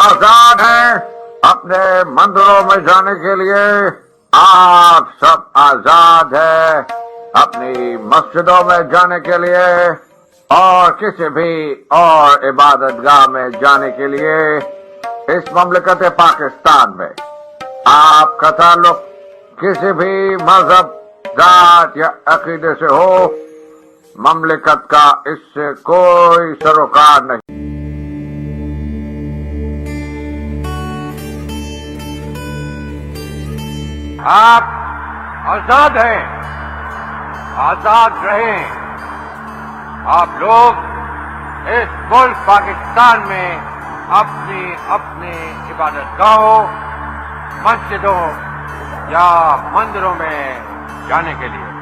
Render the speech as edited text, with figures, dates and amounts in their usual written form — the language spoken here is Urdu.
آزاد ہیں اپنے مندروں میں جانے کے لیے، آپ سب آزاد ہیں اپنی مسجدوں میں جانے کے لیے اور کسی بھی اور عبادت گاہ میں جانے کے لیے۔ اس مملکت پاکستان میں آپ کا تعلق کسی بھی مذہب، ذات یا عقیدے سے ہو، مملکت کا اس سے کوئی سروکار نہیں۔ آپ آزاد ہیں، آزاد رہیں۔ آپ لوگ اس ملک پاکستان میں اپنی اپنی عبادت گاہوں، مسجدوں یا مندروں میں جانے کے لیے